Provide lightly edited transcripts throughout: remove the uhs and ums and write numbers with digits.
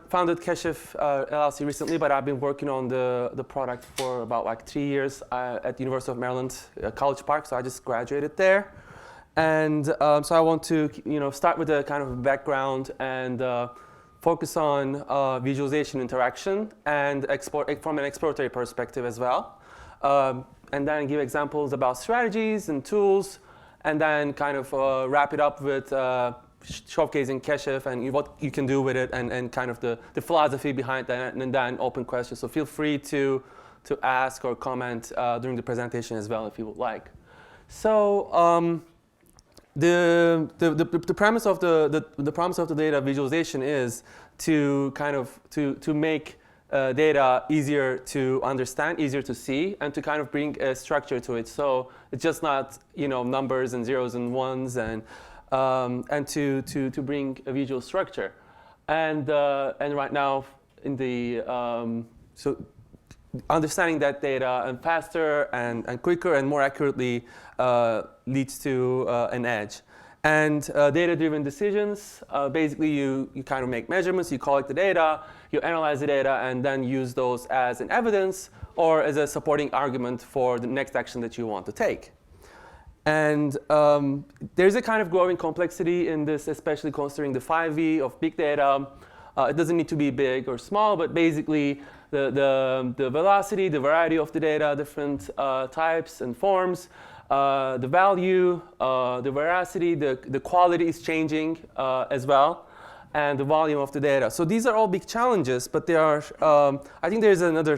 founded Keshif LLC recently, but I've been working on the product for about like 3 years at the University of Maryland, College Park. So I just graduated there, and so I want to start with a kind of background and focus on visualization interaction and from an exploratory perspective as well, and then give examples about strategies and tools, and then kind of wrap it up with showcasing Keshif and what you can do with it, and kind of the philosophy behind that, and then open questions. So feel free to ask or comment during the presentation as well if you would like. So the premise of the promise of the data visualization is to kind of to make data easier to understand, easier to see, and to kind of bring a structure to it. So it's just not numbers and zeros and ones, and to bring a visual structure, and right now in the so understanding that data and faster and quicker and more accurately leads to an edge. And data-driven decisions, basically you kind of make measurements, you collect the data, you analyze the data, and then use those as an evidence or as a supporting argument for the next action that you want to take. And there's a kind of growing complexity in this, especially considering the 5V of big data. It doesn't need to be big or small, but basically the velocity, the variety of the data, different types and forms, the value, the veracity, the quality is changing as well, and the volume of the data. So these are all big challenges, but there are, I think there's another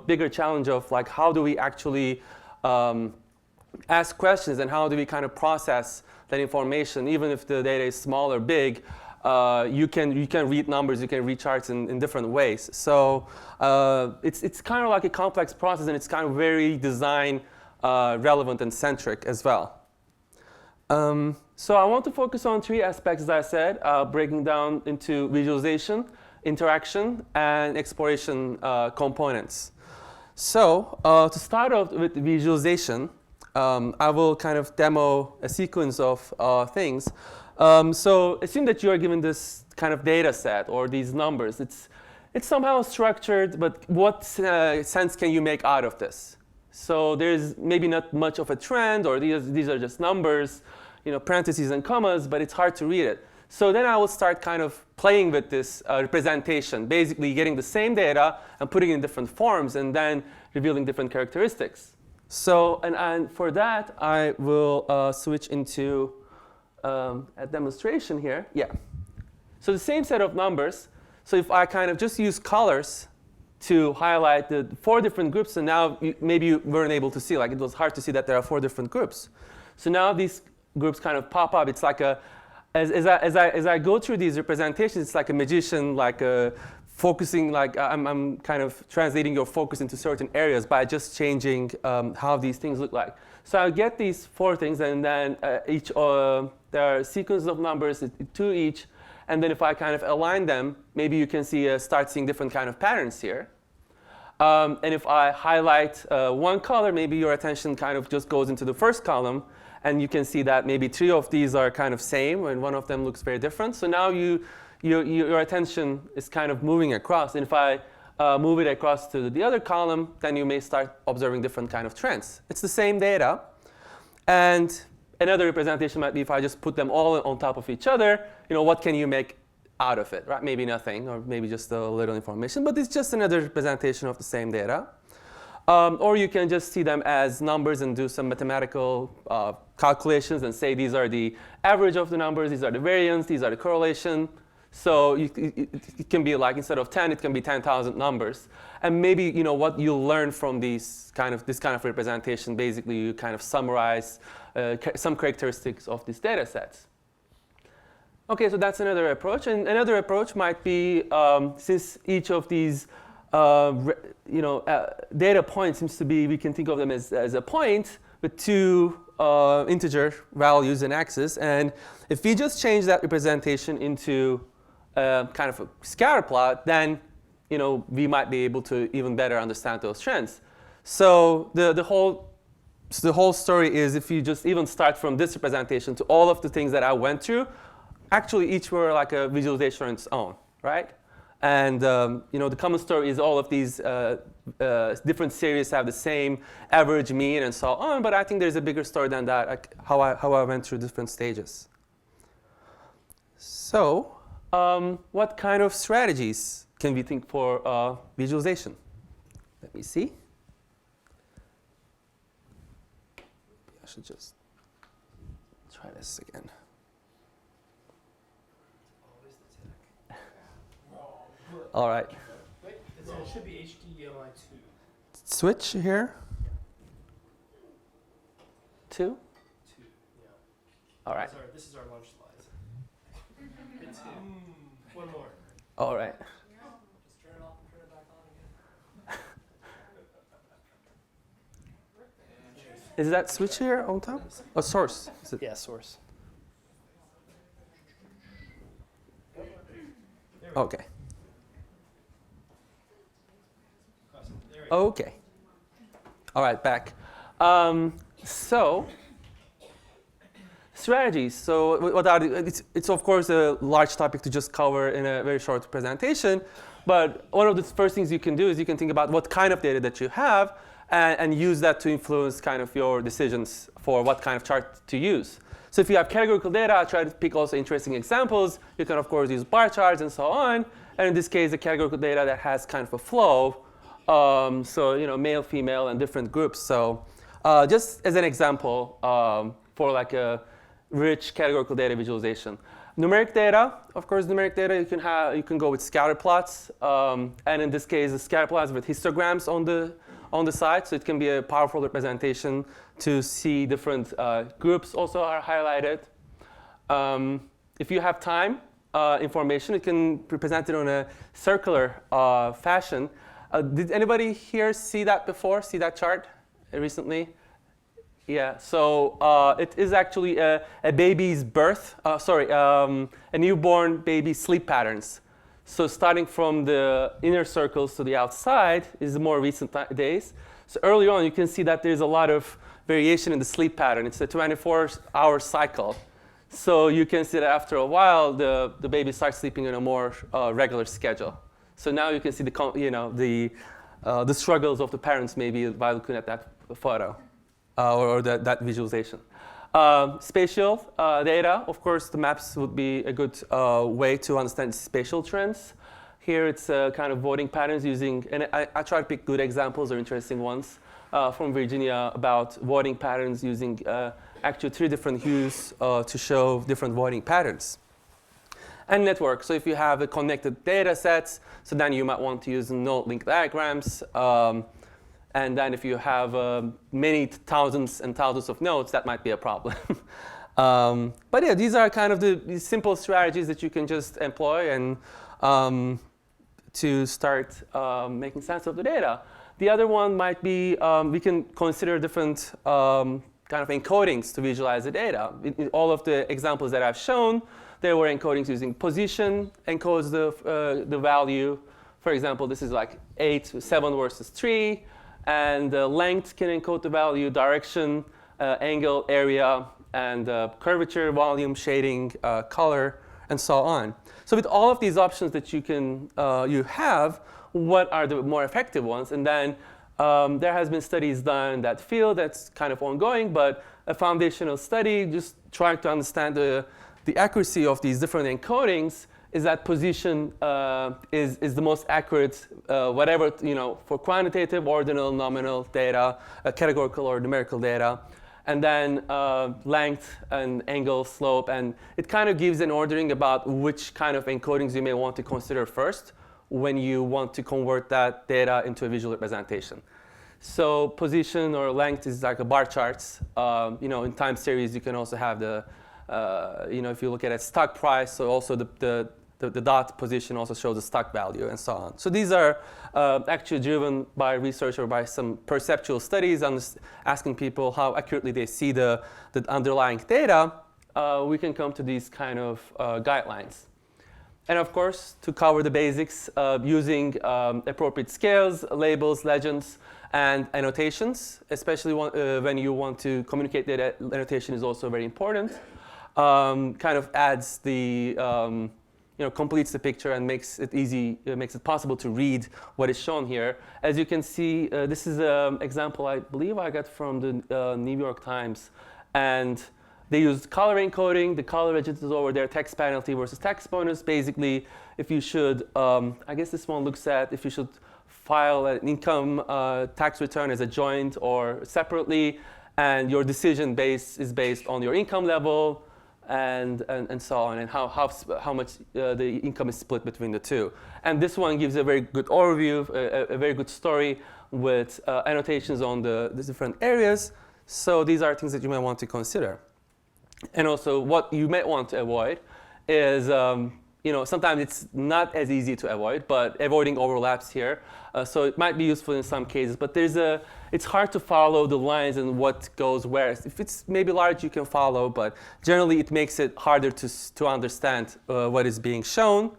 bigger challenge of like how do we actually ask questions, and how do we kind of process that information, even if the data is small or big. You can read numbers, you can read charts in different ways. So it's kind of like a complex process, and it's kind of very design relevant and centric as well. So I want to focus on 3 aspects, as I said, breaking down into visualization, interaction, and exploration components. So to start off with visualization, I will kind of demo a sequence of things. So assume that you are given this kind of data set or these numbers. It's somehow structured, but what sense can you make out of this? So there's maybe not much of a trend, or these are just numbers, parentheses and commas, but it's hard to read it. So then I will start kind of playing with this representation, basically getting the same data and putting it in different forms, and then revealing different characteristics. So, and for that, I will switch into a demonstration here. Yeah. So the same set of numbers. So if I kind of just use colors to highlight the 4 different groups, and now maybe you weren't able to see, like it was hard to see that there are 4 different groups. So now these groups kind of pop up. It's like as I go through these representations, it's like a magician, like focusing, like I'm kind of translating your focus into certain areas by just changing how these things look like. So I get these 4 things, and then there are sequences of numbers, 2 each, and then if I kind of align them, maybe you can start seeing different kind of patterns here. And if I highlight one color, maybe your attention kind of just goes into the first column, and you can see that maybe 3 of these are kind of same, and one of them looks very different. So now your attention is kind of moving across, and if I move it across to the other column, then you may start observing different kind of trends. It's the same data, and another representation might be if I just put them all on top of each other, what can you make out of it, right? Maybe nothing, or maybe just a little information, but it's just another representation of the same data. Or you can just see them as numbers and do some mathematical calculations and say these are the average of the numbers, these are the variance, these are the correlation. So it can be like, instead of 10, it can be 10,000 numbers. And maybe what you'll learn from this kind of representation, basically you kind of summarize some characteristics of these data sets. Okay, so that's another approach. And another approach might be, since each of these data points seems to be, we can think of them as a point with 2 integer values and axes. And if we just change that representation into kind of a scatter plot, then we might be able to even better understand those trends. So the whole story is, if you just even start from this representation to all of the things that I went through, actually each were like a visualization on its own, right? And the common story is all of these different series have the same average mean and so on. But I think there's a bigger story than that, like how I went through different stages. So what kind of strategies can we think for visualization? Let me see. I should just try this again. All right. Wait, it should be HDMI2. Switch here. 2? 2, yeah. All right. This is our lunch slides. 2. One more. All right. Just turn it off and turn it back on again. Is that switch here on top? Oh, source. Is it? Yeah, source. Okay. Okay. All right, back. So strategies. So what are it's of course a large topic to just cover in a very short presentation. But one of the first things you can do is you can think about what kind of data that you have and use that to influence kind of your decisions for what kind of chart to use. So if you have categorical data, I try to pick also interesting examples. You can of course use bar charts and so on. And in this case, the categorical data that has kind of a flow. So male, female, and different groups. So just as an example for like a rich categorical data visualization. Numeric data, of course, numeric data you can go with scatter plots, and in this case, the scatter plots with histograms on the side, so it can be a powerful representation to see different groups also are highlighted. If you have time, information, it can be presented on a circular fashion. Did anybody here see that before? See that chart recently? Yeah. So it is actually a baby's birth. A newborn baby's sleep patterns. So starting from the inner circles to the outside is the more recent days. So early on, you can see that there's a lot of variation in the sleep pattern. It's a 24-hour cycle. So you can see that after a while, the baby starts sleeping in a more regular schedule. So now you can see the struggles of the parents maybe by looking at that photo or that visualization. Spatial data, of course, the maps would be a good way to understand spatial trends. Here it's kind of voting patterns using, and I try to pick good examples or interesting ones from Virginia about voting patterns using actually 3 different hues to show different voting patterns. And network. So if you have a connected data sets, so then you might want to use node link diagrams. And then if you have many thousands and thousands of nodes, that might be a problem. But yeah, these are kind of the simple strategies that you can just employ and to start making sense of the data. The other one might be we can consider different kind of encodings to visualize the data. In all of the examples that I've shown, there were encodings using position, encodes the value. For example, this is like 7 versus 3. And length can encode the value, direction, angle, area, and curvature, volume, shading, color, and so on. So with all of these options that you have, what are the more effective ones? And then there has been studies done in that field that's kind of ongoing, but a foundational study just trying to understand the accuracy of these different encodings is that position is the most accurate, whatever, for quantitative, ordinal, nominal data, categorical or numerical data. And then length and angle, slope, and it kind of gives an ordering about which kind of encodings you may want to consider first when you want to convert that data into a visual representation. So position or length is like a bar charts. In time series, you can also have the if you look at a stock price, so also the dot position also shows the stock value and so on. So these are actually driven by research or by some perceptual studies asking people how accurately they see the underlying data. We can come to these kind of guidelines. And of course, to cover the basics, using appropriate scales, labels, legends, and annotations, especially when you want to communicate data, annotation is also very important. Kind of adds the completes the picture and makes it easy, makes it possible to read what is shown here. As you can see, this is an example I believe I got from the New York Times, and they used color encoding. The color registers over there, text penalty versus text bonus. Basically, if you should, I guess this one looks at if you should file an income tax return as a joint or separately, and your decision is based on your income level, and so on, and how much the income is split between the two. And this one gives a very good overview, a very good story with annotations on the different areas. So these are things that you might want to consider. And also, what you may want to avoid is, sometimes it's not as easy to avoid, but avoiding overlaps here. So it might be useful in some cases, but it's hard to follow the lines and what goes where. If it's maybe large, you can follow, but generally it makes it harder to understand what is being shown.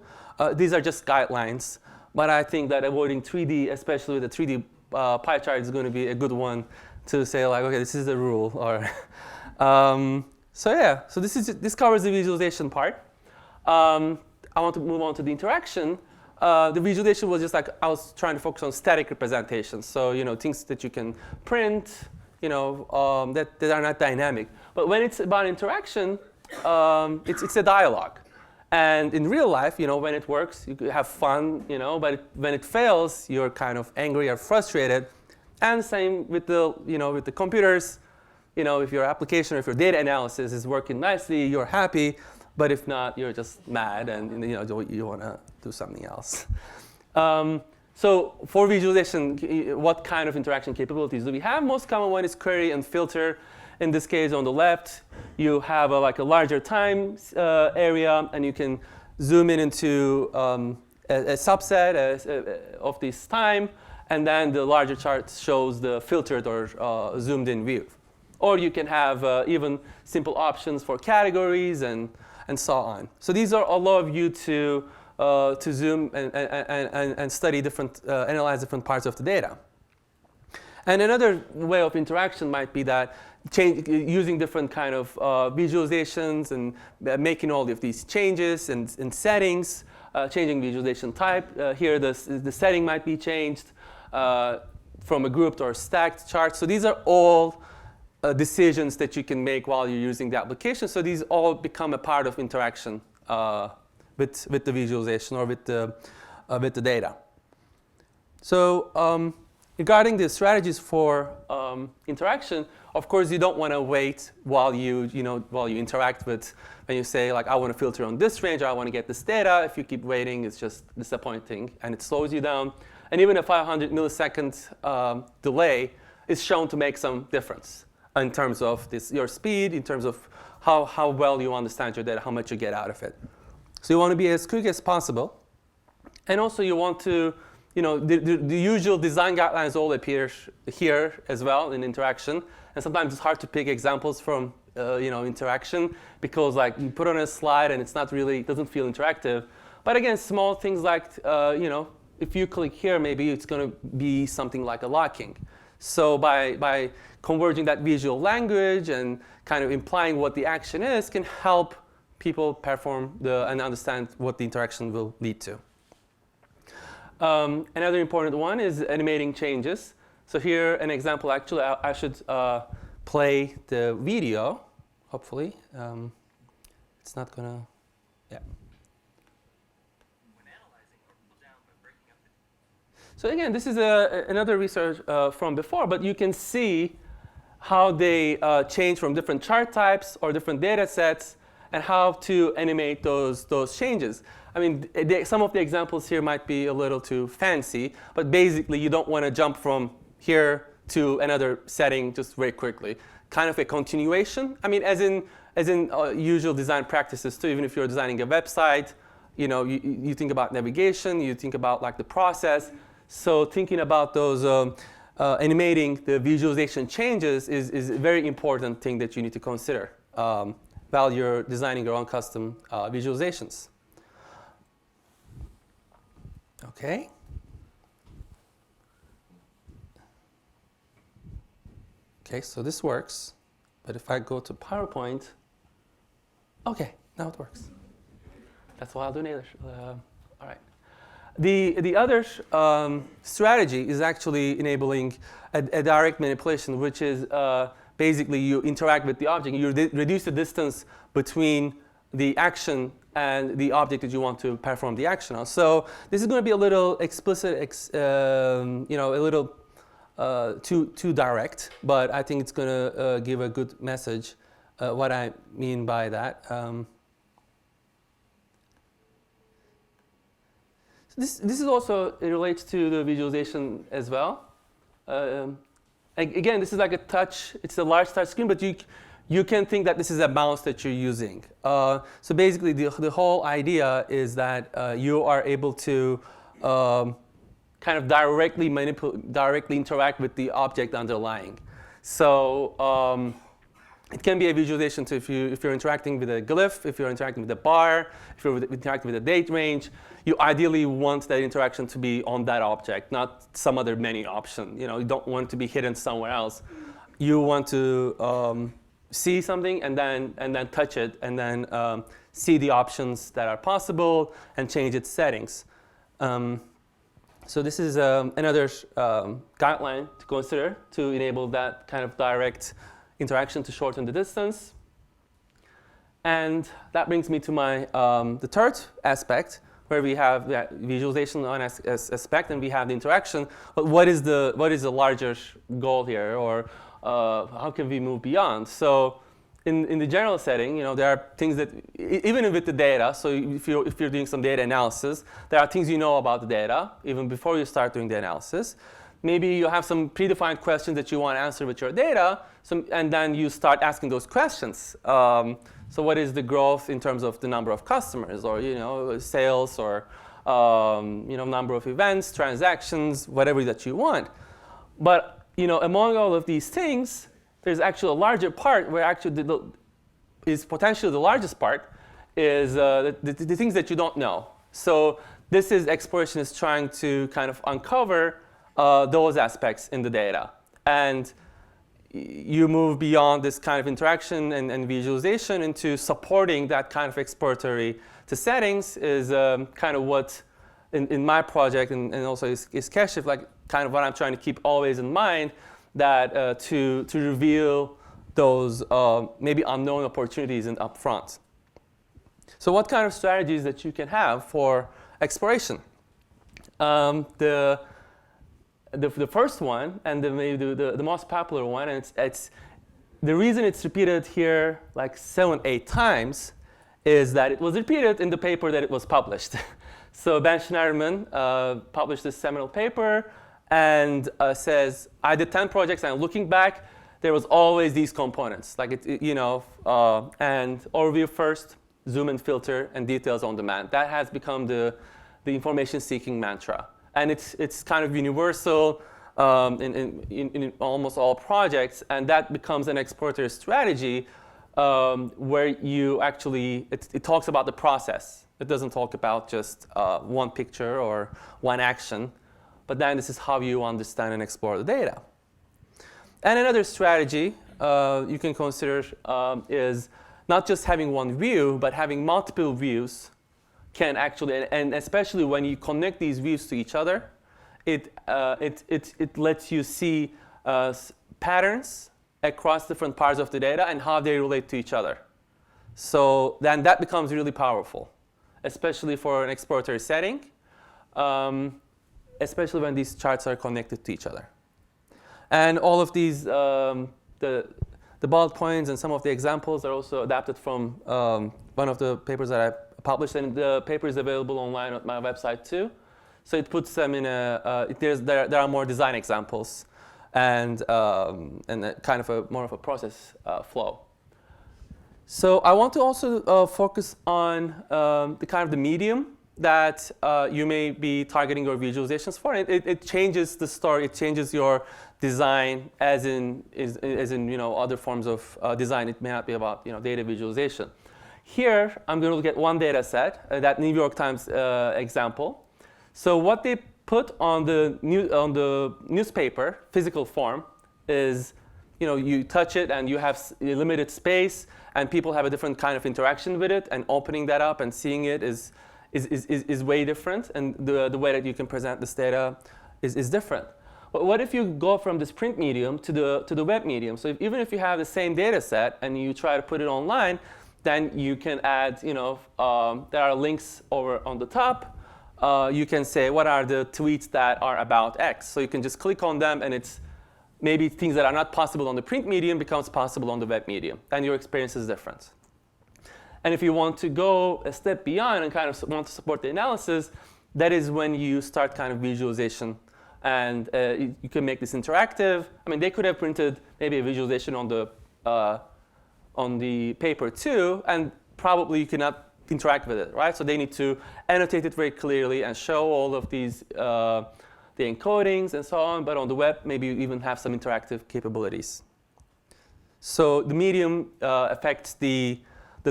These are just guidelines, but I think that avoiding 3D, especially with a 3D pie chart, is going to be a good one to say, like, okay, this is the rule. Or so this covers the visualization part. I want to move on to the interaction. The visualization was just like I was trying to focus on static representations. So things that you can print, that are not dynamic. But when it's about interaction, it's a dialogue. And in real life, when it works, you have fun, but when it fails, you're kind of angry or frustrated. And same with the computers. If your application or if your data analysis is working nicely, you're happy. But if not, you're just mad and you want to do something else. So for visualization, what kind of interaction capabilities do we have? Most common one is query and filter. In this case, on the left, you have a larger time area, and you can zoom in into a subset of this time, and then the larger chart shows the filtered or zoomed in view. Or you can have even simple options for categories and so on. So these are allow you to zoom and study different, analyze different parts of the data. And another way of interaction might be that using different kind of visualizations and making all of these changes and settings, changing visualization type. Here the setting might be changed from a grouped or stacked chart. So these are all decisions that you can make while you're using the application. So these all become a part of interaction with the visualization or with the data. So regarding the strategies for interaction, of course you don't want to wait while you interact with, when you say like I want to filter on this range or I want to get this data. If you keep waiting, it's just disappointing and it slows you down. And even a 500 millisecond delay is shown to make some difference in terms of your speed, in terms of how well you understand your data, how much you get out of it. So you want to be as quick as possible. And also you want to, the usual design guidelines all appear here as well in interaction. And sometimes it's hard to pick examples from, interaction because like you put on a slide and it's not really, it doesn't feel interactive. But again, small things like, if you click here, maybe it's going to be something like a locking. So by converging that visual language and kind of implying what the action is can help people perform and understand what the interaction will lead to. Another important one is animating changes. So here an example, actually I should play the video, hopefully. It's not gonna, yeah. So again, this is another research from before, but you can see how they change from different chart types or different data sets and how to animate those changes. I mean, some of the examples here might be a little too fancy, but basically you don't want to jump from here to another setting just very quickly. Kind of a continuation. I mean, as in usual design practices too, even if you're designing a website, you think about navigation, you think about like the process. So thinking about those animating the visualization changes is a very important thing that you need to consider while you're designing your own custom visualizations. Okay. Okay, so this works. But if I go to PowerPoint, okay, now it works. That's what I'll do later. All right. The other strategy is actually enabling a direct manipulation, which is basically you interact with the object. You reduce the distance between the action and the object that you want to perform the action on. So this is going to be a little explicit, a little too direct, but I think it's going to give a good message. What I mean by that. This is also, it relates to the visualization as well. Again, this is like a touch, it's a large touch screen, but you can think that this is a mouse that you're using. So basically the whole idea is that you are able to kind of directly interact with the object underlying. So it can be a visualization. So if you're interacting with a glyph, if you're interacting with a bar, if you're interacting with a date range, you ideally want that interaction to be on that object, not some other menu option. You don't want it to be hidden somewhere else. You want to see something and then touch it and then see the options that are possible and change its settings. So this is another guideline to consider to enable that kind of direct interaction to shorten the distance. And that brings me to my the third aspect, where we have the visualization on aspect and we have the interaction. But what is the larger goal here, or how can we move beyond? So in the general setting, there are things that even with the data. So if you're doing some data analysis, there are things you know about the data even before you start doing the analysis. Maybe you have some predefined questions that you want to answer with your data, and then you start asking those questions. So what is the growth in terms of the number of customers, or sales, or number of events, transactions, whatever that you want. But among all of these things, there's actually a larger part where actually is potentially the largest part is the things that you don't know. So this is exploration is trying to kind of uncover those aspects in the data. And you move beyond this kind of interaction and visualization into supporting that kind of exploratory to settings is kind of what in my project and also is Keshif, like kind of what I'm trying to keep always in mind, that to reveal those maybe unknown opportunities in upfront. So what kind of strategies that you can have for exploration? The first one, and maybe the most popular one, and it's the reason it's repeated here like 7-8 times is that it was repeated in the paper that it was published. So Ben Schneiderman published this seminal paper and says, I did 10 projects, and looking back, there was always these components, like and overview first, zoom and filter, and details on demand. That has become the information-seeking mantra. And it's kind of universal in almost all projects, and that becomes an exploratory strategy where you actually, it talks about the process. It doesn't talk about just one picture or one action, but then this is how you understand and explore the data. And another strategy you can consider is not just having one view, but having multiple views can actually, and especially when you connect these views to each other, it lets you see patterns across different parts of the data and how they relate to each other. So then that becomes really powerful, especially for an exploratory setting, especially when these charts are connected to each other. And all of these, the bullet points and some of the examples are also adapted from one of the papers that I published, and the paper is available online on my website too. So it puts them in there are more design examples and kind of more of a process flow. So I want to also focus on the kind of the medium that you may be targeting your visualizations for. It changes the story. It changes your design as in other forms of design. It may not be about data visualization. Here, I'm going to look at one data set, that New York Times example. So what they put on the newspaper, physical form, is you touch it and you have limited space, and people have a different kind of interaction with it, and opening that up and seeing it is way different, and the way that you can present this data is different. But what if you go from this print medium to the web medium? So even if you have the same data set and you try to put it online, then you can add, there are links over on the top. You can say, what are the tweets that are about X? So you can just click on them, and it's maybe things that are not possible on the print medium becomes possible on the web medium. Then your experience is different. And if you want to go a step beyond and kind of want to support the analysis, that is when you start kind of visualization. And you can make this interactive. I mean, they could have printed maybe a visualization on the paper too, and probably you cannot interact with it, right? So they need to annotate it very clearly and show all of these the encodings and so on. But on the web, maybe you even have some interactive capabilities. So the medium affects the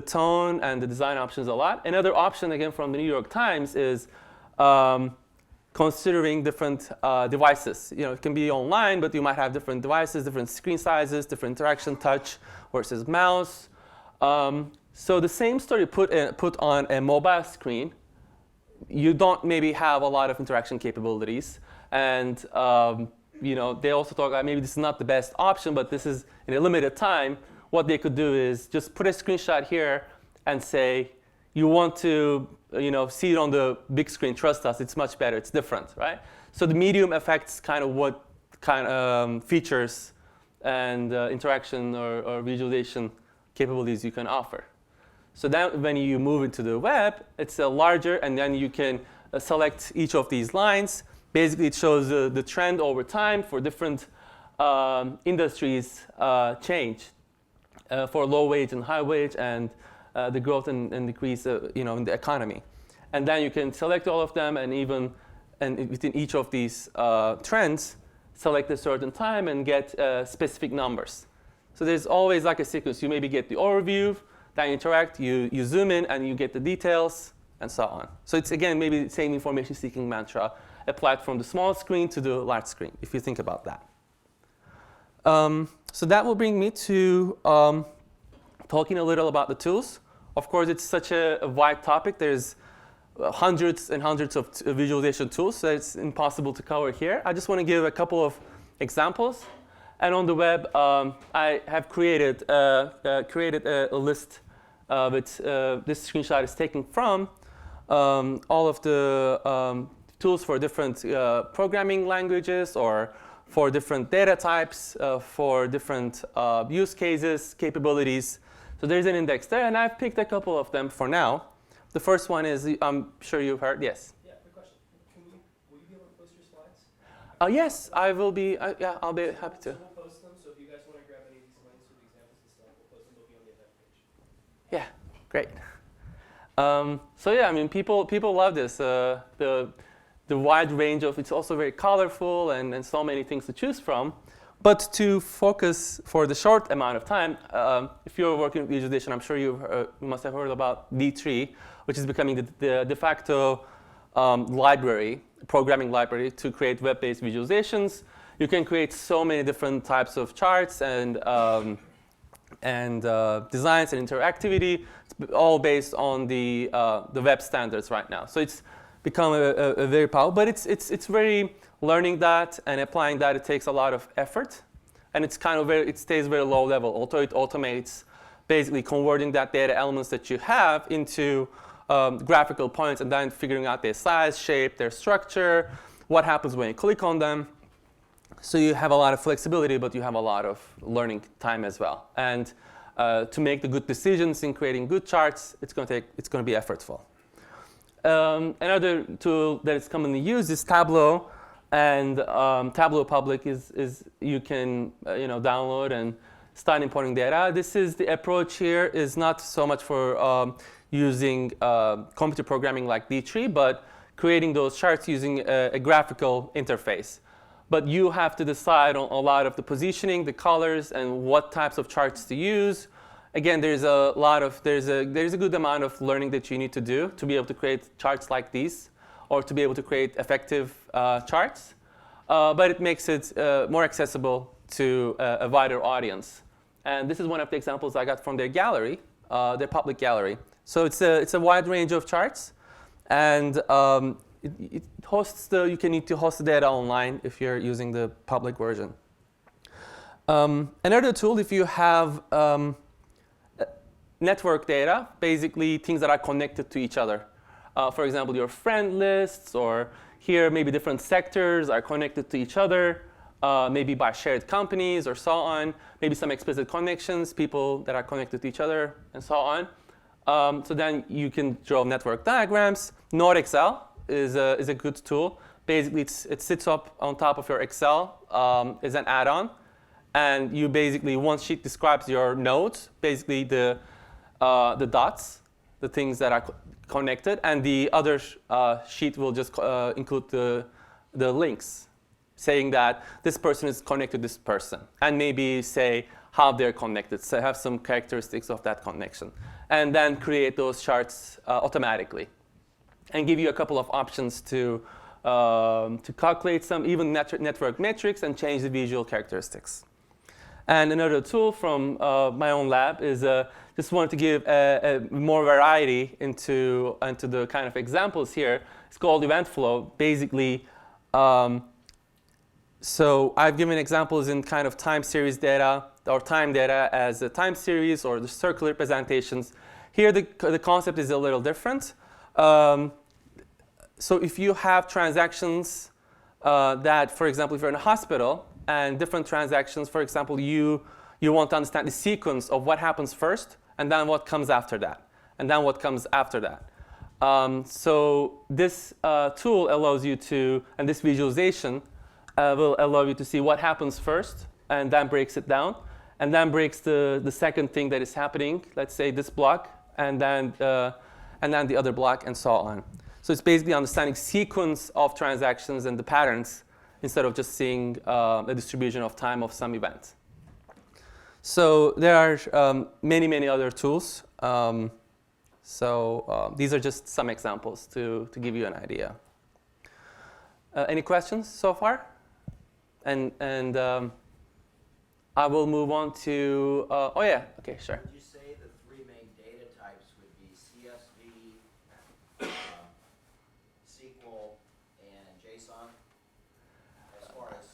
tone and the design options a lot. Another option, again, from the New York Times is considering different devices. It can be online, but you might have different devices, different screen sizes, different interaction, touch versus mouse. So the same story put on a mobile screen, you don't maybe have a lot of interaction capabilities. And they also talk about maybe this is not the best option, but this is in a limited time. What they could do is just put a screenshot here and say, you want to see it on the big screen, trust us, it's much better, it's different, right? So the medium affects kind of what kind of features and interaction or visualization capabilities you can offer. So then when you move into the web, it's larger, and then you can select each of these lines. Basically, it shows the trend over time for different industries change for low wage and high wage, and the growth and decrease in the economy. And then you can select all of them, and within each of these trends, select a certain time and get specific numbers. So there's always like a sequence. You maybe get the overview, then you interact, you zoom in, and you get the details, and so on. So it's, again, maybe the same information seeking mantra applied from the small screen to the large screen, if you think about that. So that will bring me to talking a little about the tools. Of course, it's such a wide topic. There's hundreds and hundreds of visualization tools, so it's impossible to cover here. I just want to give a couple of examples. And on the web, I have created a list which this screenshot is taken from all of the tools for different programming languages, or for different data types, for different use cases, capabilities. So there's an index there, and I've picked a couple of them for now. The first one is, I'm sure you've heard, yes? Yeah, quick question. Will you be able to post your slides? Yes, I will be, I'll be happy to. So we'll post them, so if you guys want to grab any of these links or the examples and stuff, we'll post them, they'll be on the event page. Yeah, great. So yeah, I mean, people love this. The wide range of, it's also very colorful and so many things to choose from. But to focus for the short amount of time, if you're working with visualization, I'm sure you must have heard about D3, which is becoming the de facto library, programming library to create web-based visualizations. You can create so many different types of charts and designs and interactivity. It's all based on the web standards right now. So it's become a very powerful, but it's very, learning that and applying that, it takes a lot of effort, and it's kind of it stays very low level. Although it automates basically converting that data elements that you have into graphical points, and then figuring out their size, shape, their structure, what happens when you click on them. So you have a lot of flexibility, but you have a lot of learning time as well. And to make the good decisions in creating good charts, it's going to be effortful. Another tool that is commonly used is Tableau. And Tableau Public is you can download and start importing data. This is the approach here is not so much for using computer programming like D3, but creating those charts using a graphical interface. But you have to decide on a lot of the positioning, the colors, and what types of charts to use. Again, there's a good amount of learning that you need to do to be able to create charts like these, or to be able to create effective charts. But it makes it more accessible to a wider audience. And this is one of the examples I got from their gallery, their public gallery. So it's a wide range of charts, and it hosts you can need to host the data online if you're using the public version. Another tool, if you have network data, basically things that are connected to each other. For example, your friend lists, or here maybe different sectors are connected to each other, maybe by shared companies or so on, maybe some explicit connections, people that are connected to each other, and so on. So then you can draw network diagrams. NodeXL is a good tool. Basically, it sits up on top of your Excel, is an add-on. And you basically, one sheet describes your nodes, basically the dots, the things that are connected, and the other sheet will just include the links, saying that this person is connected to this person, and maybe say how they're connected, so have some characteristics of that connection, and then create those charts automatically, and give you a couple of options to calculate some even network metrics and change the visual characteristics. And another tool from my own lab is just wanted to give a more variety into the kind of examples here. It's called event flow. Basically, so I've given examples in kind of time series data or time data as a time series or the circular representations. Here the concept is a little different. So if you have transactions that, for example, if you're in a hospital, and different transactions, for example, you want to understand the sequence of what happens first, and then what comes after that, and then what comes after that. So this tool allows you to, and this visualization will allow you to see what happens first, and then breaks it down, and then breaks the second thing that is happening, let's say this block, and then the other block, and so on. So it's basically understanding sequence of transactions and the patterns, instead of just seeing a distribution of time of some event. So there are many, many other tools. These are just some examples to give you an idea. Any questions so far? And I will move on to, oh yeah, okay, sure. Would you say the three main data types would be CSV, SQL, and JSON? As far as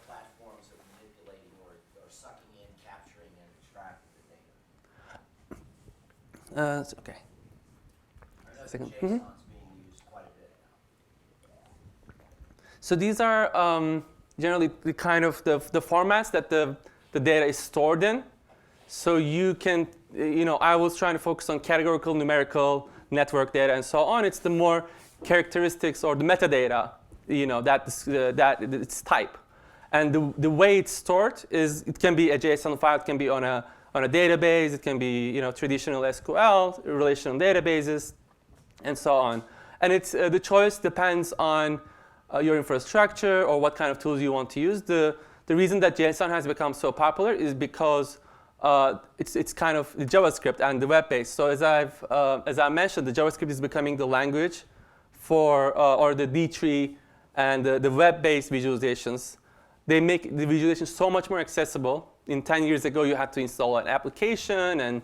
platforms of manipulating or sucking in, capturing, and extracting the data. Okay. I know Second. JSON's being used quite a bit now. So these are generally the kind of the formats that the data is stored in. So you can, I was trying to focus on categorical, numerical, network data, and so on. It's the more characteristics or the metadata, that its type. And the way it's stored is, it can be a JSON file, it can be on a database, it can be traditional SQL, relational databases, and so on. And it's the choice depends on your infrastructure or what kind of tools you want to use. The reason that JSON has become so popular is because it's kind of the JavaScript and the web-based. So as I mentioned, the JavaScript is becoming the language for or the D3 and the web-based visualizations. They make the visualization so much more accessible. 10 years ago, you had to install an application, and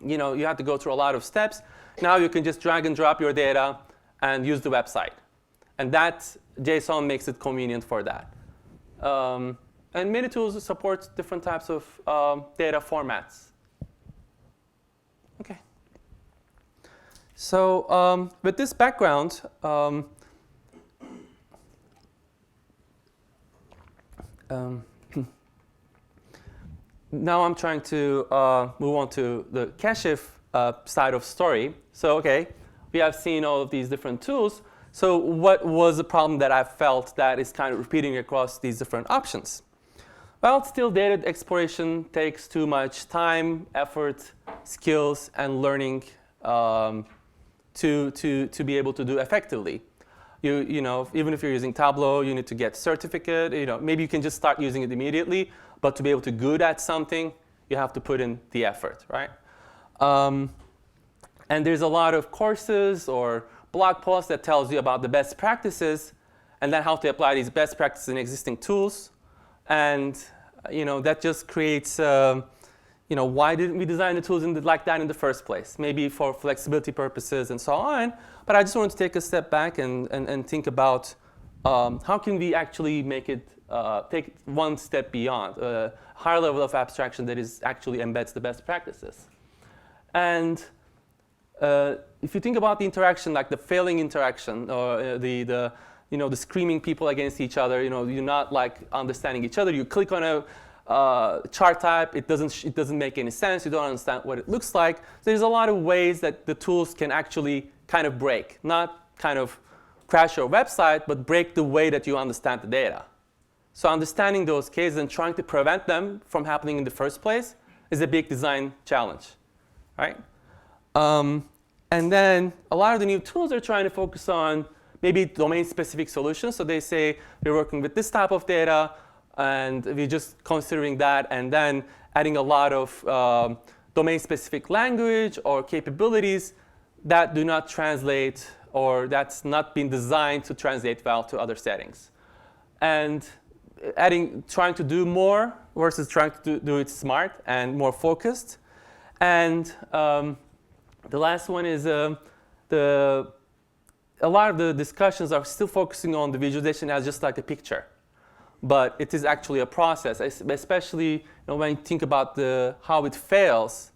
you had to go through a lot of steps. Now you can just drag and drop your data and use the website, and that JSON makes it convenient for that. And many tools support different types of data formats. Okay. So with this background, now I'm trying to move on to the Kashif side of story. So okay, we have seen all of these different tools. So what was the problem that I felt that is kind of repeating across these different options? Well, still data exploration takes too much time, effort, skills, and learning to be able to do effectively. Even if you're using Tableau, you need to get certificate. Maybe you can just start using it immediately, but to be able to good at something, you have to put in the effort, right? And there's a lot of courses or blog posts that tells you about the best practices and then how to apply these best practices in existing tools. And that just creates, why didn't we design the tools like that in the first place? Maybe for flexibility purposes and so on. But I just want to take a step back and think about how can we actually make it, take one step beyond, a higher level of abstraction that is actually embeds the best practices. And if you think about the interaction, like the failing interaction, or the screaming people against each other, you're not like understanding each other. You click on a chart type, it doesn't make any sense. You don't understand what it looks like. So there's a lot of ways that the tools can actually kind of break, not kind of crash your website, but break the way that you understand the data. So understanding those cases and trying to prevent them from happening in the first place is a big design challenge, right? And then a lot of the new tools are trying to focus on maybe domain-specific solutions. So they say we're working with this type of data, and we're just considering that, and then adding a lot of domain-specific language or capabilities that do not translate, or that's not been designed to translate well to other settings. And trying to do more versus trying to do it smart and more focused. And the last one is a lot of the discussions are still focusing on the visualization as just like a picture. But it is actually a process, especially when you think about how it fails.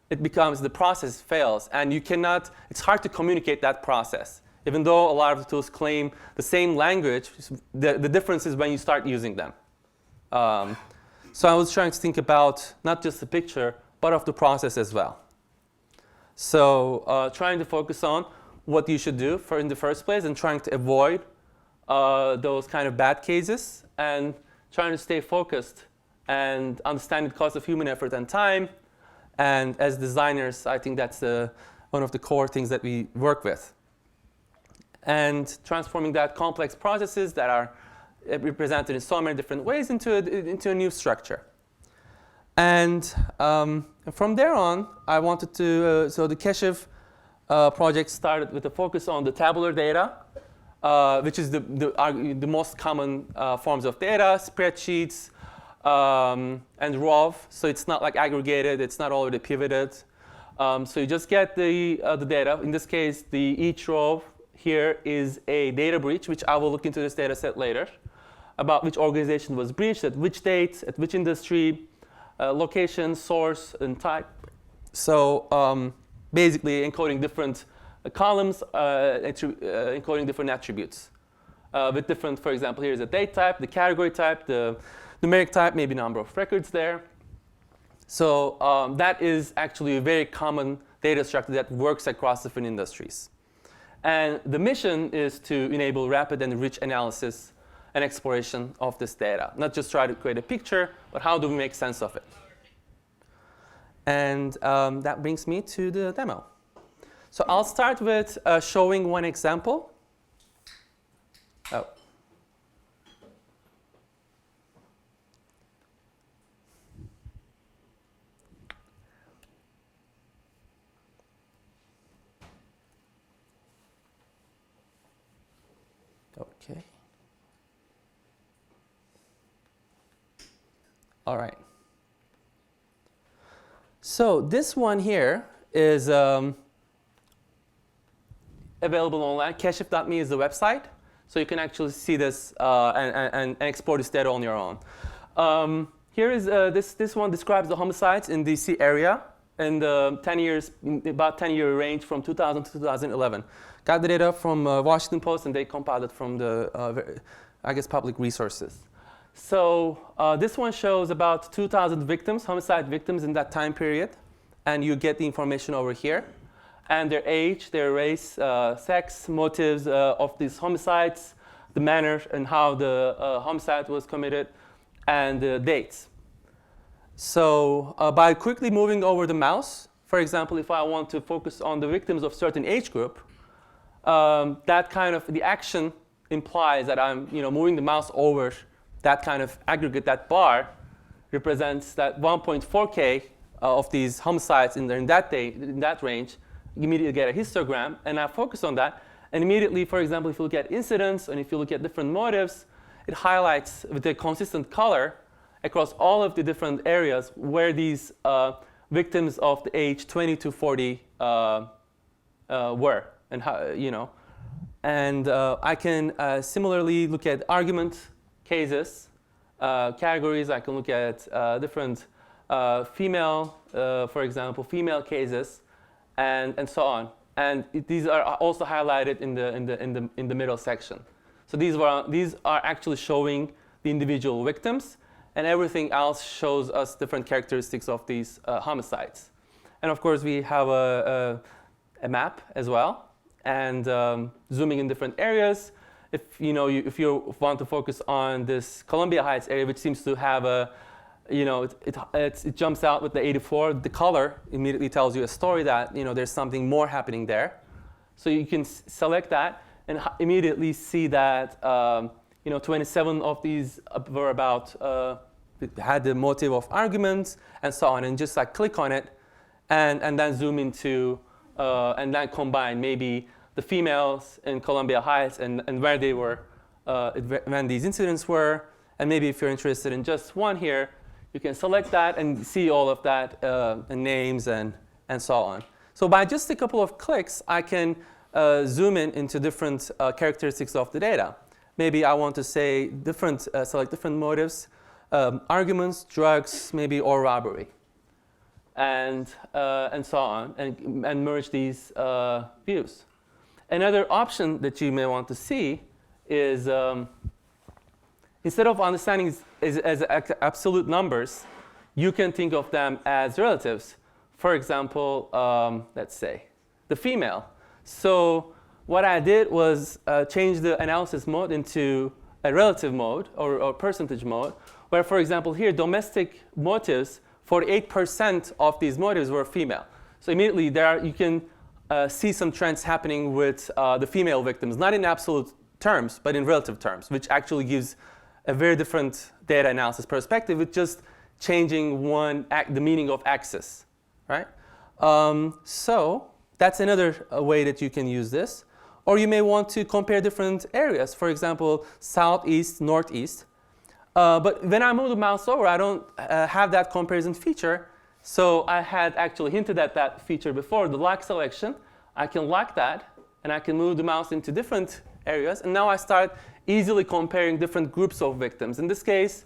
It becomes the process fails, and it's hard to communicate that process. Even though a lot of the tools claim the same language, the difference is when you start using them. So I was trying to think about not just the picture, but of the process as well. So trying to focus on what you should do in the first place, and trying to avoid those kind of bad cases, and trying to stay focused and understand the cost of human effort and time. And as designers, I think that's one of the core things that we work with. And transforming that complex processes that are represented in so many different ways into a new structure. And from there on, I wanted to, so the Keshev project started with a focus on the tabular data, which is the most common forms of data, spreadsheets, and RAW. So it's not like aggregated, it's not already pivoted. So you just get the data. In this case, each row here is a data breach, which I will look into this data set later, about which organization was breached, at which date, at which industry, location, source, and type. So basically encoding different columns, encoding different attributes with different, for example, here's a date type, the category type, the numeric type, maybe number of records there. So that is actually a very common data structure that works across different industries. And the mission is to enable rapid and rich analysis and exploration of this data. Not just try to create a picture, but how do we make sense of it? And that brings me to the demo. So I'll start with showing one example. Oh. Okay. All right. So this one here is available online. Keshev.me is the website. So you can actually see this and export this data on your own. Here is this one describes the homicides in DC area in the 10 years, about 10-year range from 2000 to 2011. Got the data from Washington Post, and they compiled it from the, I guess, public resources. So this one shows about 2,000 victims, homicide victims in that time period. And you get the information over here. And their age, their race, sex, motives of these homicides, the manner and how the homicide was committed, and the dates. So by quickly moving over the mouse, for example, if I want to focus on the victims of certain age group, that kind of, the action implies that I'm moving the mouse over that kind of aggregate. That bar represents that 1.4K of these homicides in that range. You immediately get a histogram, and I focus on that. And immediately, for example, if you look at incidents and if you look at different motives, it highlights with a consistent color across all of the different areas where these victims of the age 20 to 40 were, and how, And I can similarly look at argument cases, categories. I can look at different female, for example, female cases, and so on. And these are also highlighted in the middle section. So these are actually showing the individual victims, and everything else shows us different characteristics of these homicides. And of course, we have a map as well, and zooming in different areas. If you want to focus on this Columbia Heights area, which seems to have a, it jumps out with the 84. The color immediately tells you a story that there's something more happening there. So you can select that and immediately see that 27 of these were about had the motive of arguments and so on, and just click on it, and then zoom into and then combine maybe the females in Columbia Heights and where they were when these incidents were, and maybe if you're interested in just one here, you can select that and see all of that and names and so on. So by just a couple of clicks, I can zoom into different characteristics of the data. Maybe I want to say select different motives, arguments, drugs, maybe, or robbery, and so on, and merge these views. Another option that you may want to see is instead of understanding as absolute numbers, you can think of them as relatives. For example, let's say the female. So what I did was change the analysis mode into a relative mode or percentage mode, where, for example, here domestic motives, 48% of these motives were female. So immediately you can see some trends happening with the female victims, not in absolute terms, but in relative terms, which actually gives a very different data analysis perspective with just changing the meaning of axis, right? So that's another way that you can use this. Or you may want to compare different areas, for example, southeast, northeast. But when I move the mouse over, I don't have that comparison feature. So I had actually hinted at that feature before, the lock selection. I can lock that, and I can move the mouse into different areas. And now I start easily comparing different groups of victims. In this case,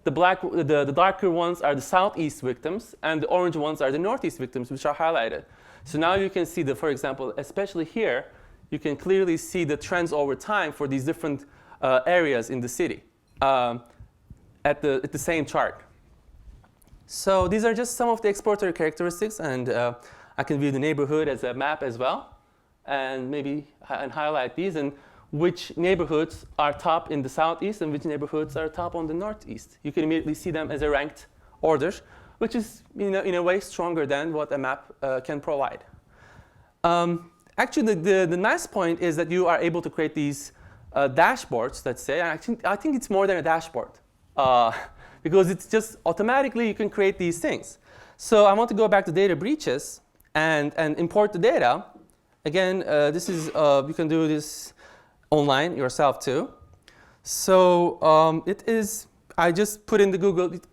the darker ones are the southeast victims, and the orange ones are the northeast victims, which are highlighted. So now you can see for example, especially here, you can clearly see the trends over time for these different areas in the city at the same chart. So these are just some of the exploratory characteristics, and I can view the neighborhood as a map as well, and maybe highlight these, and which neighborhoods are top in the southeast and which neighborhoods are top on the northeast. You can immediately see them as a ranked order, which is in a way stronger than what a map can provide. Actually, the nice point is that you are able to create these dashboards, let's say. And I think it's more than a dashboard. Because it's just automatically you can create these things. So I want to go back to data breaches and import the data. Again, you can do this online yourself too. So I just put in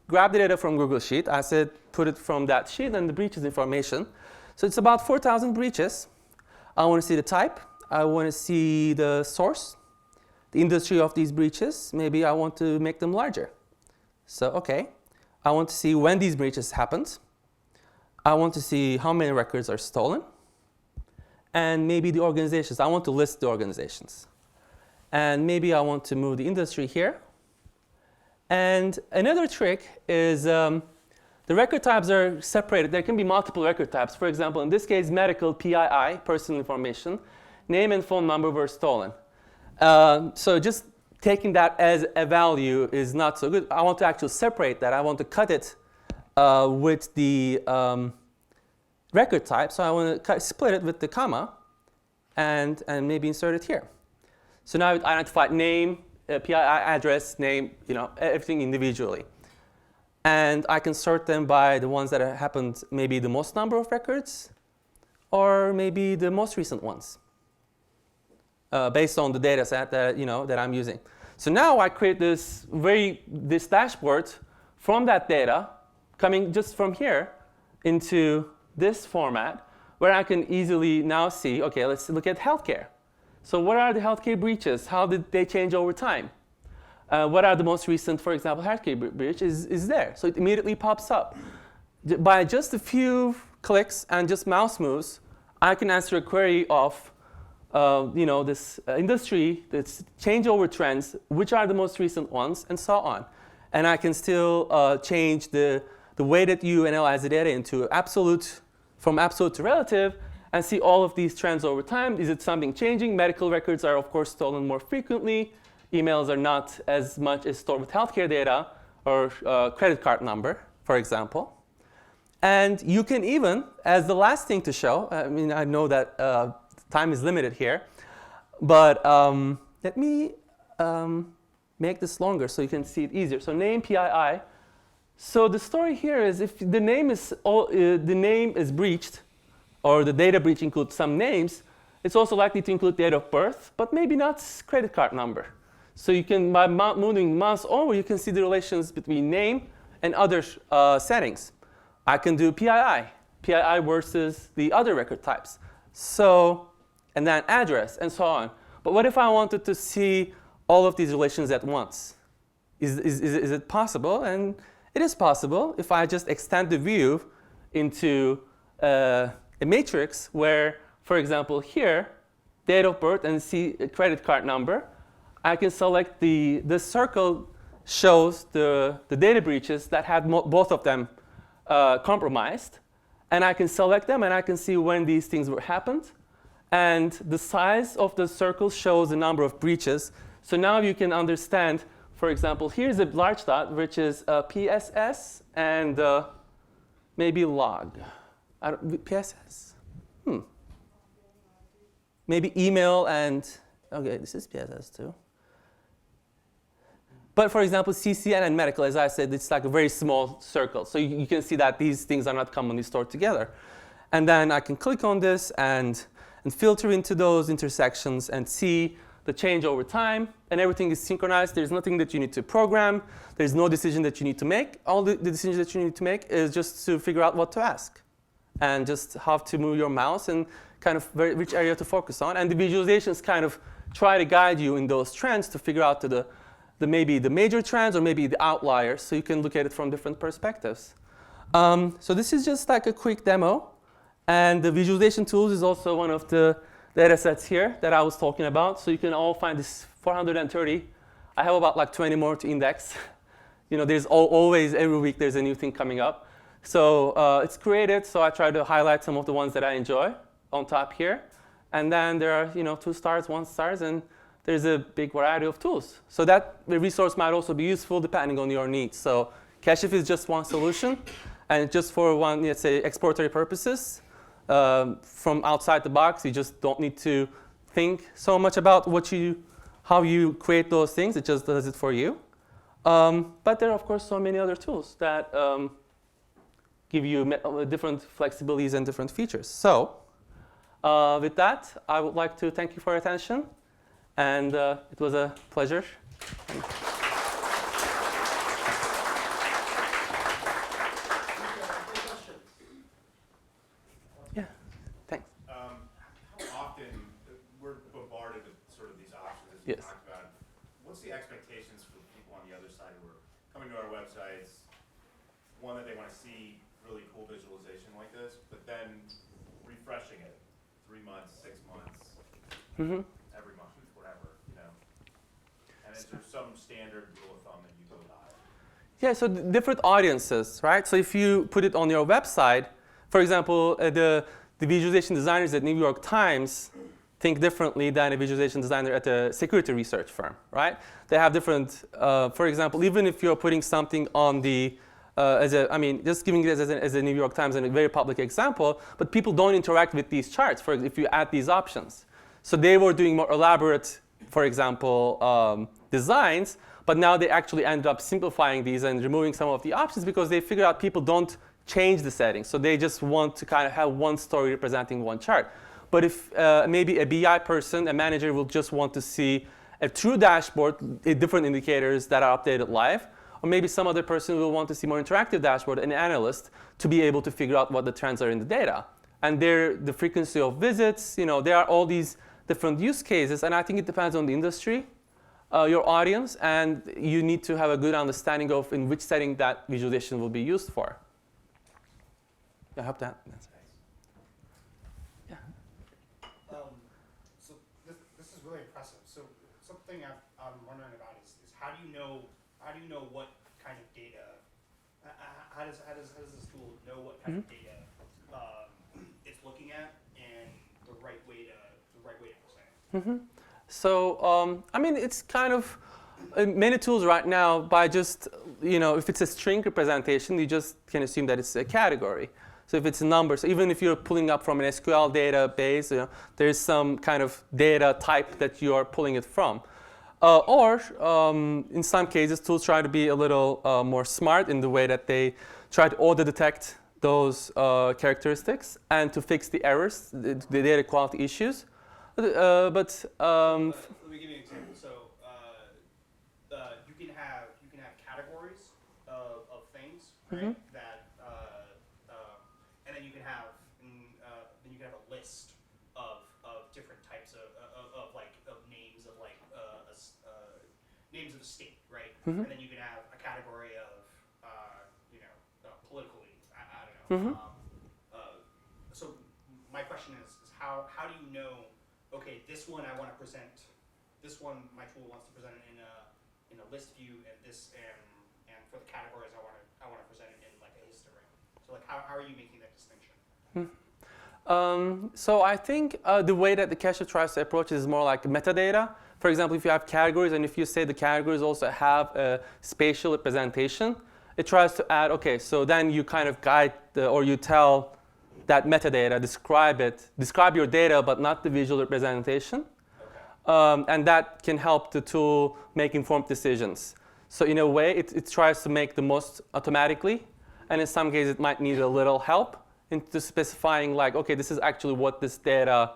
grabbed the data from Google Sheet. I said put it from that sheet and the breaches information. So it's about 4,000 breaches. I want to see the type. I want to see the source, the industry of these breaches. Maybe I want to make them larger. So, okay, I want to see when these breaches happened. I want to see how many records are stolen. And maybe the organizations. I want to list the organizations. And maybe I want to move the industry here. And another trick is the record types are separated. There can be multiple record types. For example, in this case, medical, PII, personal information, name and phone number were stolen. So just taking that as a value is not so good. I want to actually separate that. I want to cut it with the record type. So I want to split it with the comma and maybe insert it here. So now I identified name, PII address, name, everything individually. And I can sort them by the ones that happened, maybe the most number of records, or maybe the most recent ones, based on the data set that I'm using. So now I create this dashboard from that data, coming just from here into this format, where I can easily now see, okay, let's look at healthcare. So what are the healthcare breaches? How did they change over time? What are the most recent, for example, healthcare breach is there. So it immediately pops up. By just a few clicks and just mouse moves, I can answer a query of this industry, this changeover trends, which are the most recent ones, and so on. And I can still change the way that you analyze the data into absolute, from absolute to relative, and see all of these trends over time. Is it something changing? Medical records are, of course, stolen more frequently. Emails are not as much as stored with healthcare data or credit card number, for example. And you can even, as the last thing to show, I mean, I know that time is limited here, but let me make this longer so you can see it easier. So name PII. So the story here is if the name is breached, or the data breach includes some names, it's also likely to include date of birth, but maybe not credit card number. So you can, by moving mouse over, you can see the relations between name and other settings. I can do PII versus the other record types. So, and then address, and so on. But what if I wanted to see all of these relations at once? Is it possible? And it is possible if I just extend the view into a matrix where, for example, here, date of birth and see a credit card number. I can select the circle shows the data breaches that had both of them compromised. And I can select them, and I can see when these things happened. And the size of the circle shows the number of breaches. So now you can understand, for example, here's a large dot, which is PSS and maybe log. PSS? Maybe email and, OK, this is PSS too. But for example, CCN and medical, as I said, it's like a very small circle. So you can see that these things are not commonly stored together. And then I can click on this and filter into those intersections and see the change over time. And everything is synchronized. There's nothing that you need to program. There's no decision that you need to make. All the decisions that you need to make is just to figure out what to ask and just how to move your mouse and kind of which area to focus on. And the visualizations kind of try to guide you in those trends to figure out maybe the major trends or maybe the outliers, so you can look at it from different perspectives. So this is just like a quick demo. And the visualization tools is also one of the data sets here that I was talking about. So you can all find this 430. I have about like 20 more to index. There's always, every week, there's a new thing coming up. So it's created, so I try to highlight some of the ones that I enjoy on top here. And then there are 2 stars, 1 stars, and there's a big variety of tools. So that resource might also be useful depending on your needs. So Kashif is just one solution, and just for one, let's say, exploratory purposes. From outside the box, you just don't need to think so much about how you create those things. It just does it for you. But there are, of course, so many other tools that give you different flexibilities and different features. So with that, I would like to thank you for your attention. And it was a pleasure. Yeah, thanks. How often we're bombarded with sort of these options as you talked about? What's the expectations for people on the other side who are coming to our websites? One, that they want to see really cool visualization like this, but then refreshing it 3 months, 6 months. Mm-hmm. Is there some standard rule of thumb that you go by? Yeah, so different audiences, right? So if you put it on your website, for example, the visualization designers at New York Times think differently than a visualization designer at a security research firm, right? They have different, for example, even if you're putting something on just giving it as a New York Times and a very public example, but people don't interact with these charts if you add these options. So they were doing more elaborate, for example, designs, but now they actually ended up simplifying these and removing some of the options because they figured out people don't change the settings. So they just want to kind of have one story representing one chart. But if maybe a BI person, a manager, will just want to see a true dashboard, different indicators that are updated live, or maybe some other person will want to see more interactive dashboard, an analyst, to be able to figure out what the trends are in the data. And the frequency of visits, there are all these different use cases, and I think it depends on the industry, your audience, and you need to have a good understanding of in which setting that visualization will be used for. I hope that's right. Yeah. So this is really impressive. So something I'm wondering about is how do you know what kind of data? How does this tool know what kind of data it's looking at and the right way to present it? So, I mean, it's kind of many tools right now by just, if it's a string representation, you just can assume that it's a category. So if it's a number, so even if you're pulling up from an SQL database, there's some kind of data type that you are pulling it from. Or in some cases, tools try to be a little more smart in the way that they try to auto-detect those characteristics and to fix the errors, the data quality issues. Let me give you an example. So you can have categories of things, right? That and then you can have a list of different types of names of names of the state, right? And then you can have a category of political leads. I don't know. So my question is how do you know? Okay, this one I want to present. This one my tool wants to present it in a list view, and for the categories I want to present it in like a histogram. So how are you making that distinction? So I think the way that the cacher tries to approach it is more like metadata. For example, if you have categories, and if you say the categories also have a spatial representation, it tries to add, okay, so then you kind of guide or you tell that metadata, describe your data, but not the visual representation. Okay. And that can help the tool make informed decisions. So in a way, it tries to make the most automatically, and in some cases, it might need a little help into specifying like, okay, this is actually what this data,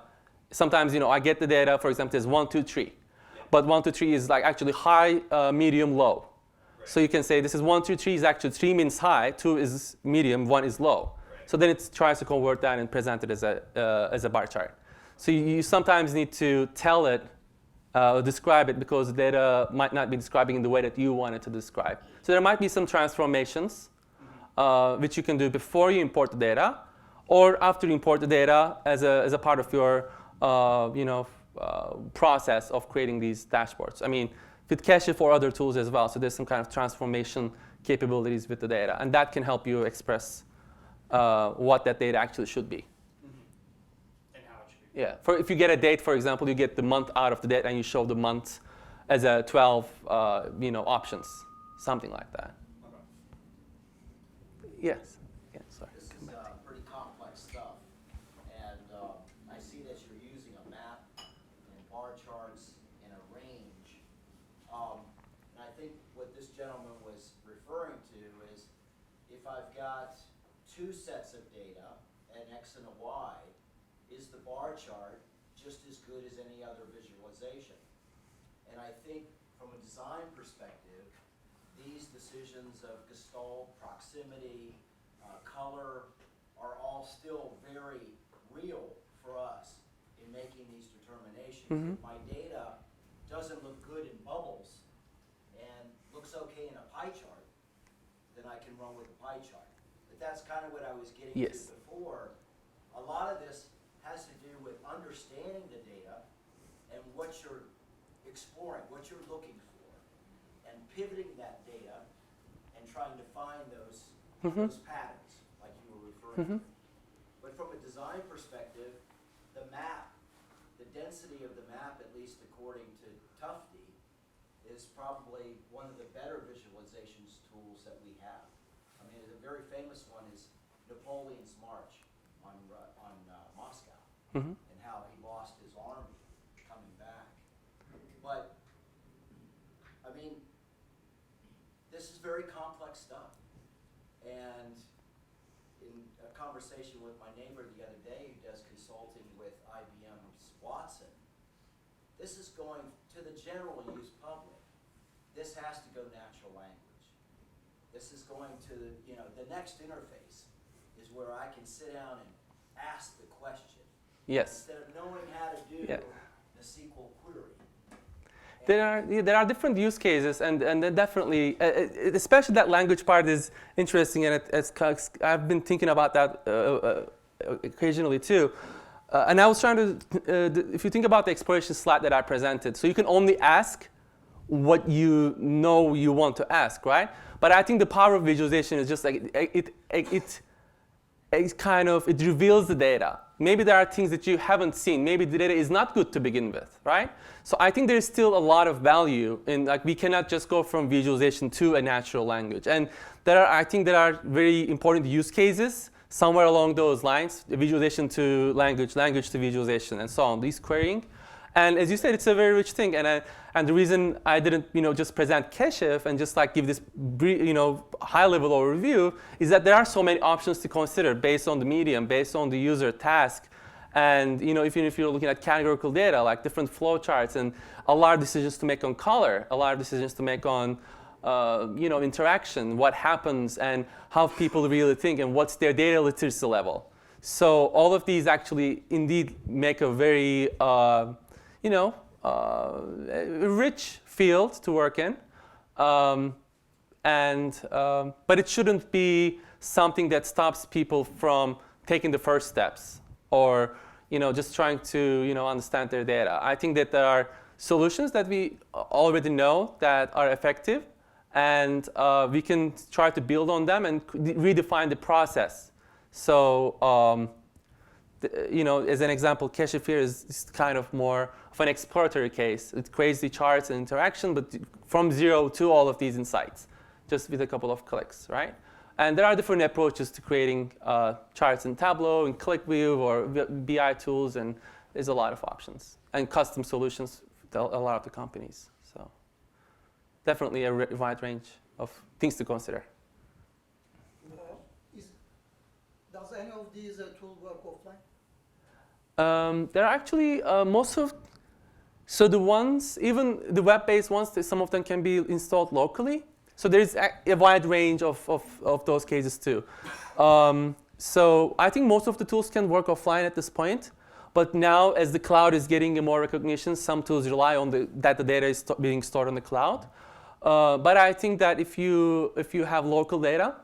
sometimes, I get the data, for example, there's 1, 2, 3. But 1, 2, 3 is like actually high, medium, low. Right. So you can say this is 1, 2, 3 is actually 3 means high, 2 is medium, 1 is low. Right. So then it tries to convert that and present it as a bar chart. So you sometimes need to tell it, describe it, because the data might not be describing in the way that you want it to describe. So there might be some transformations which you can do before you import the data, or after you import the data as a part of your process of creating these dashboards. I mean, with Cache for other tools as well, so there's some kind of transformation capabilities with the data, and that can help you express what that data actually should be. And how it should be. Yeah. If you get a date, for example, you get the month out of the date, and you show the month as a 12 options, something like that. Yes. Yeah, sorry. This is pretty complex stuff, and I see that you're using a map and bar charts and a range. And I think what this gentleman was referring to is if I've got 2 sets of data, an X and a Y, is the bar chart just as good as any other visualization? And I think from a design perspective, these decisions of gestalt, proximity, color are all still very real for us in making these determinations. If my data doesn't look good in bubbles and looks okay in a pie chart, then I can run with the pie chart. But that's kind of what I was getting to before. A lot of this has to do with understanding the data and what you're exploring, what you're looking for, and pivoting that data and trying to find those patterns, like you were referring to. But from a design perspective, the map, the density of the map, at least according to Tufte, is probably one of the better visualizations tools that we have. I mean, a very famous one is Napoleon's March on Moscow, and how he lost his army coming back. But, I mean, this is very complex stuff. And in a conversation with my neighbor the other day who does consulting with IBM's Watson, this is going to the general use public. This has to go natural language. this is going to, the next interface is where I can sit down and ask the question. Yes. Instead of knowing how to do Yeah. the SQL query. There are different use cases, and then definitely, especially that language part is interesting, and I've been thinking about that occasionally too. And I was trying to, if you think about the exploration slide that I presented, so you can only ask what you know you want to ask, right? But I think the power of visualization is just like it reveals the data. Maybe there are things that you haven't seen. Maybe the data is not good to begin with, right? So I think there's still a lot of value in, like, we cannot just go from visualization to a natural language. And I think there are very important use cases somewhere along those lines, visualization to language, language to visualization, and so on, these querying. And as you said, it's a very rich thing. And the reason I didn't, just present Keshev and just like give this, high-level overview is that there are so many options to consider based on the medium, based on the user task. And even if you're looking at categorical data, like different flow charts, and a lot of decisions to make on color, a lot of decisions to make on, interaction, what happens, and how people really think, and what's their data literacy level. So all of these actually indeed make a very rich field to work in, but it shouldn't be something that stops people from taking the first steps or just trying to understand their data. I think that there are solutions that we already know that are effective, and we can try to build on them and redefine the process. So as an example, Keshev here is kind of more of an exploratory case. It creates the charts and interaction, but from zero to all of these insights, just with a couple of clicks, right? And there are different approaches to creating charts in Tableau, in ClickView, or BI tools, and there's a lot of options. And custom solutions with a lot of the companies. So definitely a wide range of things to consider. Does any of these tools work offline? There are actually so the ones, even the web-based ones, some of them can be installed locally. So there's a wide range of those cases too. So I think most of the tools can work offline at this point. But now, as the cloud is getting more recognition, some tools rely on that the data is being stored on the cloud. But I think that if you have local data,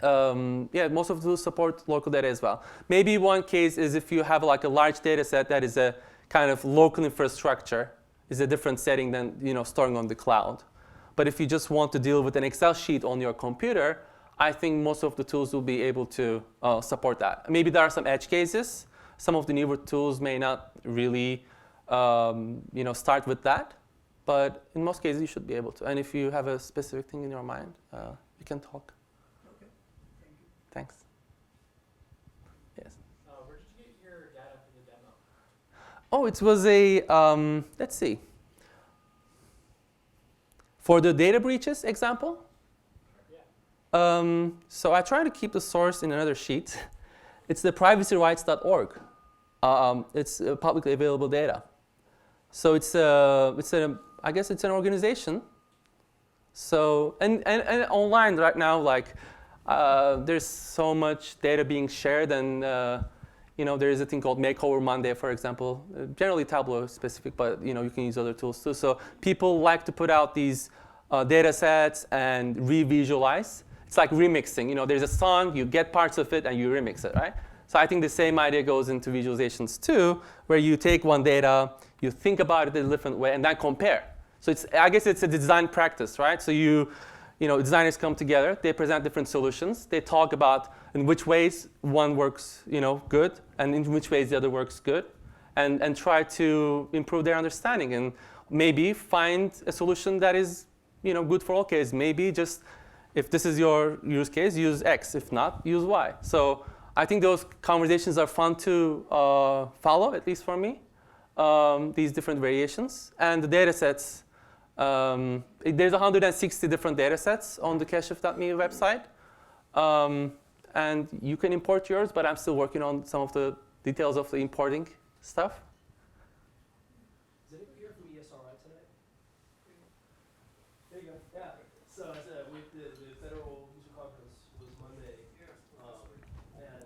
most of the tools support local data as well. Maybe one case is if you have like a large data set that is a kind of local infrastructure, is a different setting than storing on the cloud. But if you just want to deal with an Excel sheet on your computer, I think most of the tools will be able to support that. Maybe there are some edge cases. Some of the newer tools may not really start with that. But in most cases, you should be able to. And if you have a specific thing in your mind, you can talk. Okay, thank you. Thanks. Yes. Where did you get your data for the demo? Oh, it was a, let's see. For the data breaches example, so I try to keep the source in another sheet. It's the privacyrights.org. It's publicly available data. So I guess it's an organization. So and online right now, like there's so much data being shared, and there is a thing called Makeover Monday, for example. Generally Tableau specific, but you can use other tools too. So people like to put out these data sets and re-visualize. It's like remixing. There's a song, you get parts of it, and you remix it, right? So I think the same idea goes into visualizations too, where you take one data, you think about it in a different way, and then compare. So I guess it's a design practice, right? So designers come together, they present different solutions, they talk about in which ways one works, good, and in which ways the other works good, and try to improve their understanding, and maybe find a solution that is, good for all cases. Maybe just if this is your use case, use X. If not, use Y. So I think those conversations are fun to follow, at least for me. These different variations, and the data sets. There's 160 different data sets on the Keshev.me website. And you can import yours, but I'm still working on some of the details of the importing stuff. Is anybody here from ESRI tonight? There you go. Yeah. So with the federal user conference was Monday, and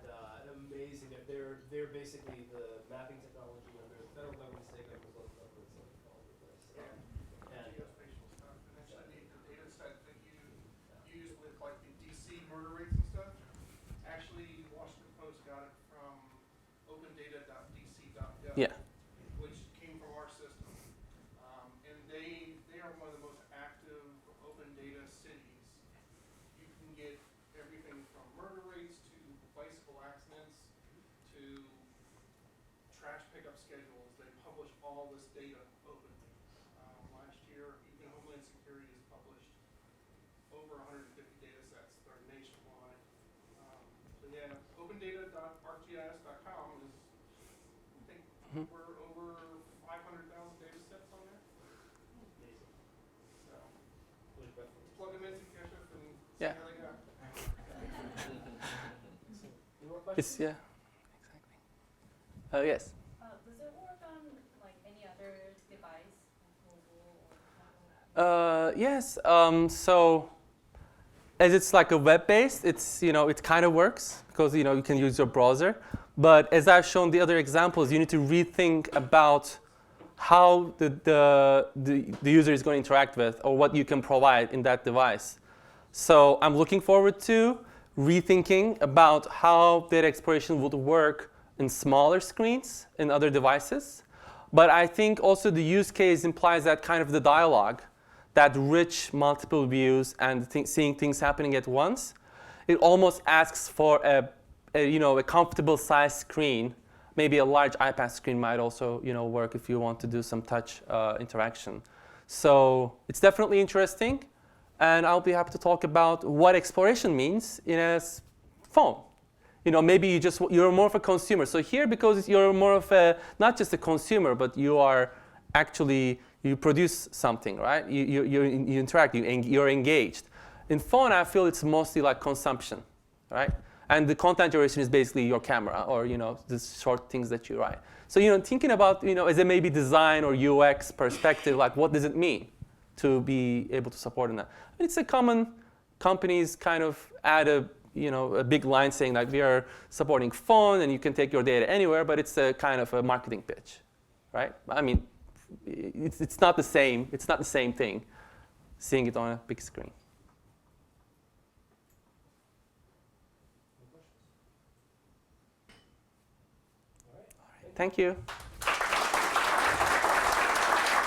amazing. They're basically the mapping technology under the federal government, state government, local governments, like all over the place. And geospatial stuff, and actually the data set that you use with like the DC murder rates and stuff, actually Washington Post got it from opendata.dc.gov, Yeah. which came from our system. And they are one of the most active open data cities. You can get everything from murder rates to bicycle accidents to trash pickup schedules. They publish all this data openly. Last year, even Homeland Security has published over 150 data sets that are nationwide. So yeah, opendata.arcgis.com is, I think we're over 500,000 data sets on there. amazing. So Really breathtaking. plug them in to catch up and see Yeah. how they go. Any more questions? It's, yeah, exactly. Yes. Does it work on like any other device, like mobile or tablet? Yes. So as it's like a web-based, it's it kind of works because you can use your browser. But as I've shown the other examples, you need to rethink about how the user is going to interact with or what you can provide in that device. So I'm looking forward to rethinking about how data exploration would work in smaller screens in other devices. But I think also the use case implies that kind of the dialogue, that rich multiple views and seeing things happening at once. It almost asks for a comfortable size screen. Maybe a large iPad screen might also work if you want to do some touch interaction. So it's definitely interesting. And I'll be happy to talk about what exploration means in a phone. Maybe you're more of a consumer. So here, because you're more of not just a consumer, but you produce something, right? You interact, you're engaged. In phone, I feel it's mostly like consumption, right? And the content generation is basically your camera or the short things that you write. So thinking about as a maybe design or UX perspective, like what does it mean to be able to support in that? I mean, it's a common companies kind of add a big line saying like we are supporting phone and you can take your data anywhere, but it's a kind of a marketing pitch, right? I mean, it's not the same. It's not the same thing, seeing it on a big screen. Any questions? All right. Thank you.